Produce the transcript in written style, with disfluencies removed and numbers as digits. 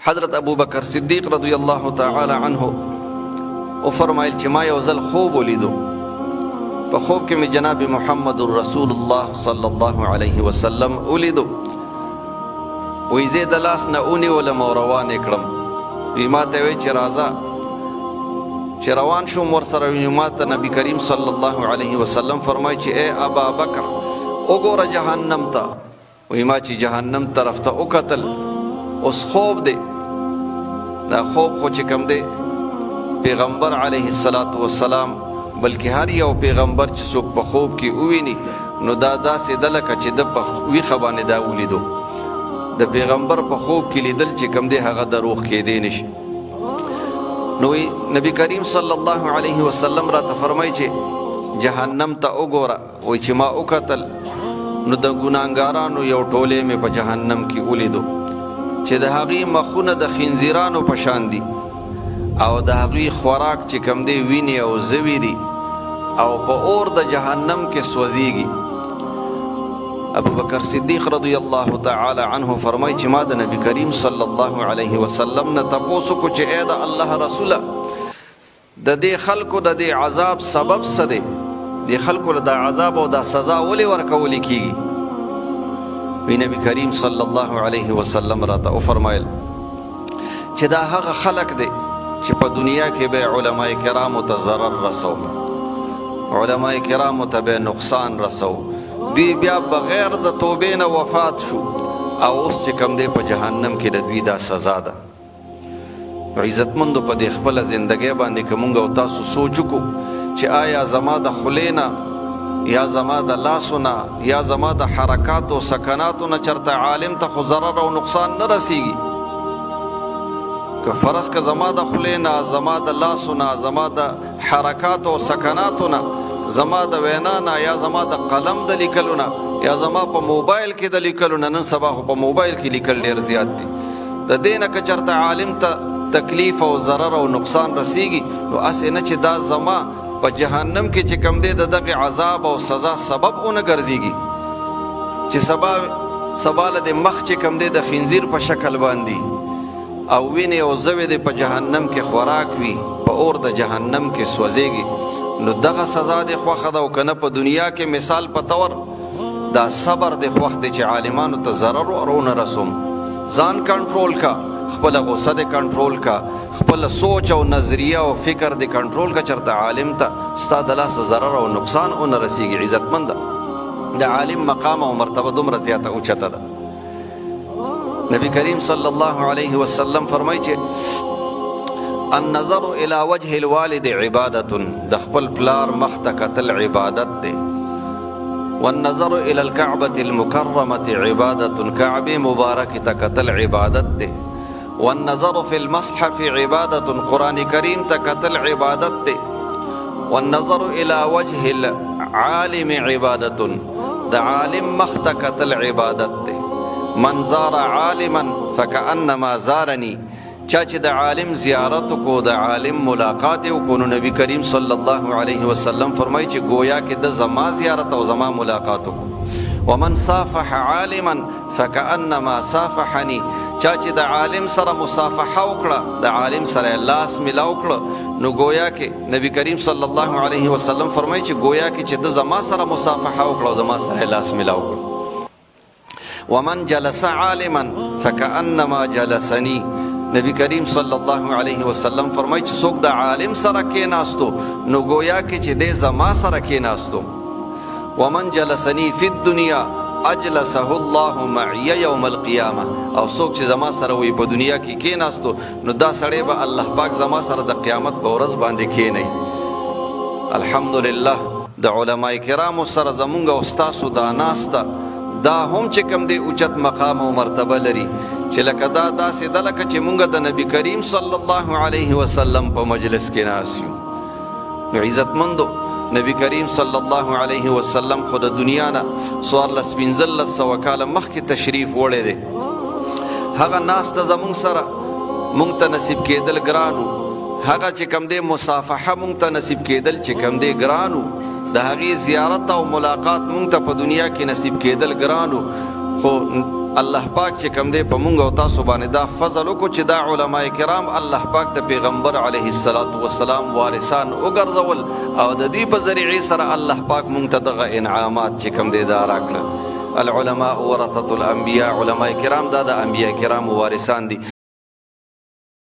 حضرت ابو بکر صدیق رضی الله تعالی عنه او فرمایل چې ما یو ځل خوب ولیدو، په خوب کې می جناب محمد رسول الله صلی الله علیه وسلم ولیدو. وی زه د لاس نه ونیولم او روان یې کړم. وی ما ته وی چې راځه. چې روان شوم ورسره وی ما ته نبی کریم صلی الله علیه وسلم فرمایي چې ای ابا بکر وګوره جهنم ته. وی ما چې جهنم طرف ته وکتل، اوس خوب دی. دا خوب خو چې کوم دی پیغمبر علیه الصلاة والسلام بلکې هر یو پیغمبر چې څوک په خوب کې وویني نو دا داسې ده لکه چې د په ویښه باندې دا ولیدو. د پیغمبر په خوب کې لیدل چې کوم دی هغه دروغ کېدی نشي. نو نبی کریم صلی الله علیه وسلم راته فرمایي چې جهنم ته وګوره. وایي چې ما وکتل نو د ګناهګارانو یو ټولې مې په جهنم کې ولیدو چې د هغې مخونه د خنزیرانو په شان دي او د هغوی خوراک چې کوم دی وینې او زوی دي او په اور د جهنم کې سوځېږي. ابو بکر صدیق رضی الله تعالی عنه فرمایي چې ما د نبی کریم صلی الله علیه وسلم نه تپوس وکړو چې ای د الله رسوله د دې خلکو د دې عذاب سبب څه دی؟ دې خلکو له د عذاب او د سزا ولې ورکولی کیږي؟ وی نبی کریم صلی الله علیه وسلم راته وفرمایل چې دا هغه خلک دی چې په دنیا کې به علماء کرامو ته ضرر رسو، علماء کرامو ته به نقصان رسو، دوی بیا بغیر د توبې نه وفات شو او اوس چې کوم دی په جهنم کې د دوی دا سزا ده. عزتمندو په دې خپله زندګۍ باندې که مونږ او تاسو سوچ وکړو چې آیا زما د خولې نه یا زما د لاسو نه یا زما د حرکاتو سکناتو نه چرته عالم ته خو ضرر او نقصان نه رسیږي؟ که فرض که زما د خولې نه، زما د لاسو نه، زما د حرکاتو او سکناتو نه، زما د وینا نه یا زما د قلم د لیکلو نه یا زما په موبایل کې د لیکلو نه، نن سبا خو په موبایل کې لیکل ډېر زیات دي، د دې نه که چرته عالم ته تکلیف او ضرر او نقصان رسیږي نو هسې نه چې دا زما په جهنم کې چې کوم دی د دغې عذاب او سزا سبب ونه ګرځېږي چې سبا له د مخ چې کوم دی د خنزیر په شکل باندې او وینې او زوی دی په جهنم کې خوراک وي، په اور د جهنم کې سوځېږي، نو دغه سزا دی خوښه ده. او که نه په دنیا کې مثال په طور دا صبر دی خوښ دی چې عالمانو ته ضرر ورونه رسوم. ځان کنټرول کا، خپله غصه دی کنټرول کا، خپله سوچ او نظریه او فکر دی کنټرول کا، چرته عالم ته ستا د لاسه ضرر او نقصان ونه رسیږي. عزتمنده د عالم مقام او مرتبه دومره زیاته اوچته ده. نبی کریم صلی الله علیه وسلم فرمایي چې النظر الى وجه الوالد عبادت، د خپل پلار مخ ته کتل عبادت دی. والنظر الى الكعبة المكرمة عبادت، کعبه مبارک ته کتل عبادت دی. والنظر في المصحف عبادت، قرآن کریم ته کتل عبادت دی. والنظر الى وجه العالم عبادت، د عالم مخ ته کتل عبادت دی. من زار عالما فكأنما زارني، چا چې د عالم زیارت کو، د عالم ملاقات وکړو، نو نبی کریم صلی الله علیه وسلم فرمایي چې گویا کې د زما زیارت او زما ملاقات وکړو. ومن صافح عالما فكأنما صافحني، چا چې د عالم سره مصافحه وکړه، د عالم سره لاس ملاو کړه، نو گویا کې نبی کریم صلی الله علیه وسلم فرمایي چې گویا کې چې د زما سره مصافحه وکړه او زما سره لاس ملاو کړه. ومن جلس عالما فكأنما جلسني، نبی کریم صلی الله علیه وسلم فرمایي چې څوک د عالم سره کېناستو نو گویا کې چې دی زما سره کېناستو. ومن جلسني فی الدنیا اجلسه الله معي یوم القیامه، او څوک چې زما سره وي په دنیا کې کېناستو نو دا سړی به الله پاک زما سره د قیامت په ورځ باندې کېنوي. الحمدلله د علماء کرامو سره زمونږ او ستاسو دا ناسته دا هم چې کوم دی اوچت مقام او مرتبه لري چې لکه دا داسې ده لکه چې مونږ د نبی کریم صلی الله علیه وسلم په مجلس کې ناست یو. نو عزتمندو نبی کریم صلی الله علیه وسلم خو د دنیا نه 1400 کاله مخکې تشریف وړی دی. هغه ناسته زمونږ سره مونږ ته نصیب کېدل ګرانو، هغه چې کوم دی مصافحه مونږ ته نصیب کېدل چې کوم دی ګرانو، د هغې زیارت او ملاقات مونږ ته په دنیا کې نصیب کېدل ګرانو. خو الله پاک چې کوم دی په مونږ او تاسو باندې دا فضل وکړو چې دا علما کرام الله پاک د پیغمبر علیه الصلاۃ والسلام وارثان وګرځول او د دې په ذریعه سره الله پاک مونږ ته دغه انعامات چې کوم دی دا راکړه. العلماء ورثة الانبیاء، علما کرام دا د انبیاء کرام وارثان دي.